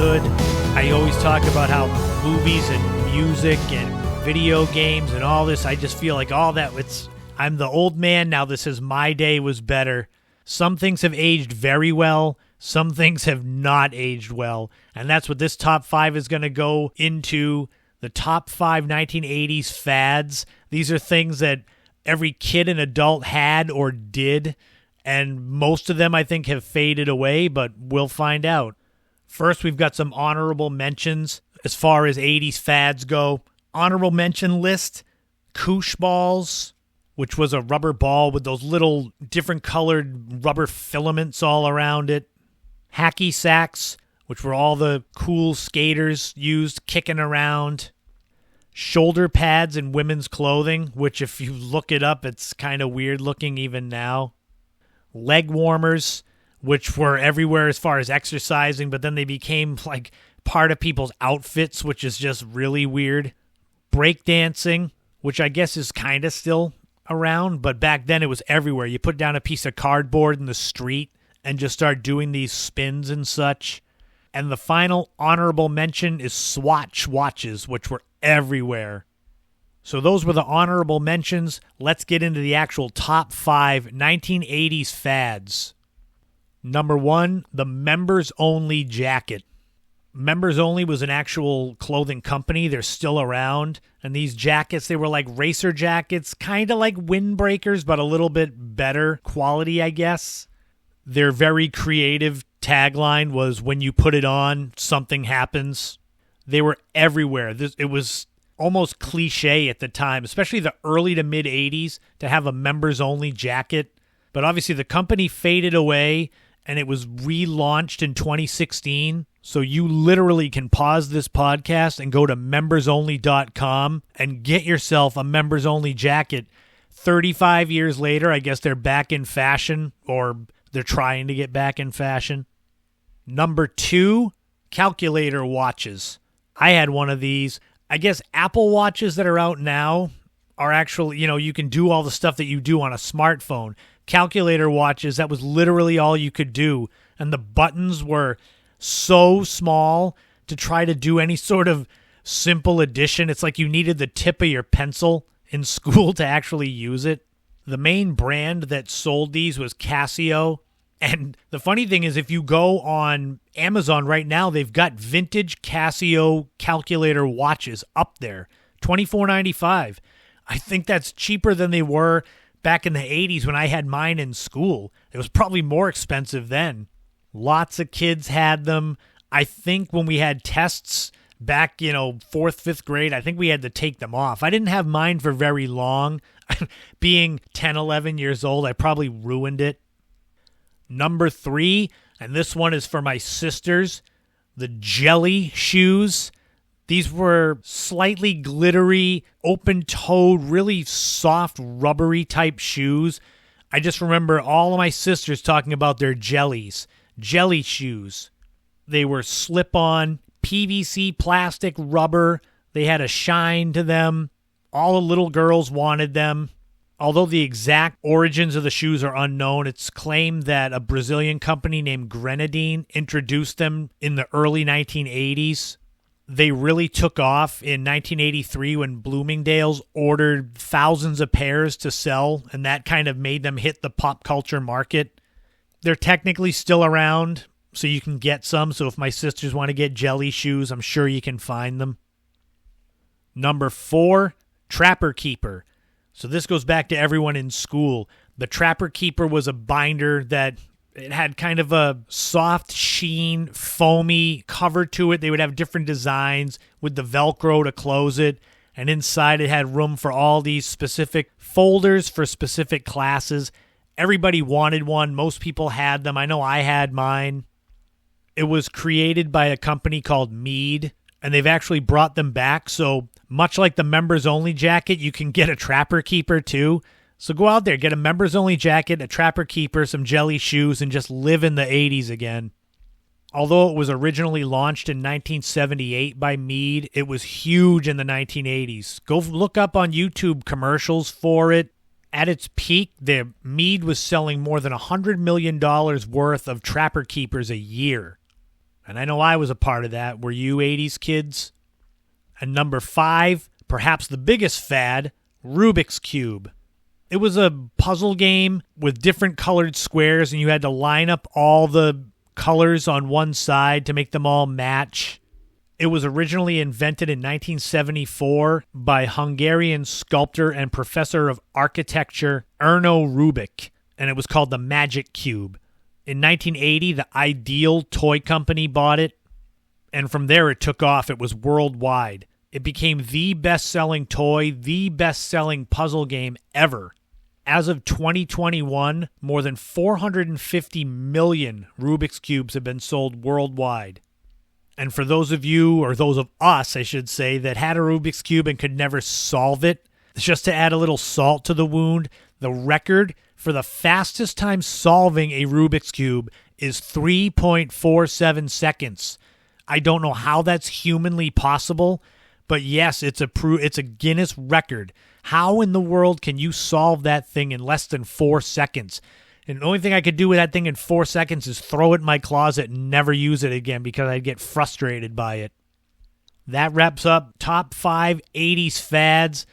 childhood. I always talk about how movies and music and video games and all this, I just feel like all that, I'm the old man now. This is my day was better. Some things have aged very well. Some things have not aged well. And that's what this top 5 is going to go into. The top 5 1980s fads. These are things that every kid and adult had or did. And most of them, I think, have faded away, but we'll find out. First, we've got some honorable mentions as far as 80s fads go. Honorable mention list, koosh balls, which was a rubber ball with those little different colored rubber filaments all around it. Hacky sacks, which were all the cool skaters used kicking around. Shoulder pads in women's clothing, which if you look it up, it's kind of weird looking even now. Leg warmers, which were everywhere as far as exercising, but then they became like part of people's outfits, which is just really weird. Breakdancing, which I guess is kind of still around, but back then it was everywhere. You put down a piece of cardboard in the street and just start doing these spins and such. And the final honorable mention is Swatch watches, which were everywhere. So those were the honorable mentions. Let's get into the actual top 5 1980s fads. Number 1, the Members Only jacket. Members Only was an actual clothing company. They're still around. And these jackets, they were like racer jackets, kind of like windbreakers, but a little bit better quality, I guess. Their very creative tagline was, when you put it on, something happens. They were everywhere. It was almost cliche at the time, especially the early to mid 80s, to have a members only jacket. But obviously the company faded away and it was relaunched in 2016. So you literally can pause this podcast and go to membersonly.com and get yourself a members only jacket. 35 years later, I guess they're back in fashion, or they're trying to get back in fashion. Number 2, calculator watches. I had one of these. I guess Apple watches that are out now are actually, you can do all the stuff that you do on a smartphone. Calculator watches, that was literally all you could do. And the buttons were so small to try to do any sort of simple addition. It's like you needed the tip of your pencil in school to actually use it. The main brand that sold these was Casio. And the funny thing is, if you go on Amazon right now, they've got vintage Casio calculator watches up there, $24.95. I think that's cheaper than they were back in the 80s when I had mine in school. It was probably more expensive then. Lots of kids had them. I think when we had tests back, 4th, 5th grade, I think we had to take them off. I didn't have mine for very long. Being 10, 11 years old, I probably ruined it. Number 3, and this one is for my sisters, the jelly shoes. These were slightly glittery, open-toed, really soft, rubbery type shoes. I just remember all of my sisters talking about their jelly shoes. They were slip-on, PVC, plastic, rubber. They had a shine to them. All the little girls wanted them. Although the exact origins of the shoes are unknown, it's claimed that a Brazilian company named Grenadine introduced them in the early 1980s. They really took off in 1983 when Bloomingdale's ordered thousands of pairs to sell, and that kind of made them hit the pop culture market. They're technically still around, so you can get some. So if my sisters want to get jelly shoes, I'm sure you can find them. Number 4, Trapper Keeper. So this goes back to everyone in school. The Trapper Keeper was a binder that it had kind of a soft sheen, foamy cover to it. They would have different designs with the Velcro to close it. And inside it had room for all these specific folders for specific classes. Everybody wanted one. Most people had them. I know I had mine. It was created by a company called Mead, and they've actually brought them back. So much like the members only jacket, you can get a Trapper Keeper too. So go out there, get a members only jacket, a Trapper Keeper, some jelly shoes, and just live in the 80s again. Although it was originally launched in 1978 by Mead, it was huge in the 1980s. Go look up on YouTube commercials for it. At its peak, the Mead was selling more than $100 million worth of Trapper Keepers a year. And I know I was a part of that. Were you 80s kids? And number 5, perhaps the biggest fad, Rubik's Cube. It was a puzzle game with different colored squares, and you had to line up all the colors on one side to make them all match. It was originally invented in 1974 by Hungarian sculptor and professor of architecture Erno Rubik, and it was called the Magic Cube. In 1980, the Ideal Toy Company bought it, and from there it took off. It was worldwide. It became the best-selling toy, the best-selling puzzle game ever. As of 2021, more than 450 million Rubik's Cubes have been sold worldwide. And for those of you, or those of us, I should say, that had a Rubik's Cube and could never solve it, just to add a little salt to the wound, the record for the fastest time solving a Rubik's Cube is 3.47 seconds. I don't know how that's humanly possible, but yes, it's a Guinness record. How in the world can you solve that thing in less than 4 seconds? And the only thing I could do with that thing in 4 seconds is throw it in my closet and never use it again because I'd get frustrated by it. That wraps up top 5 80s fads.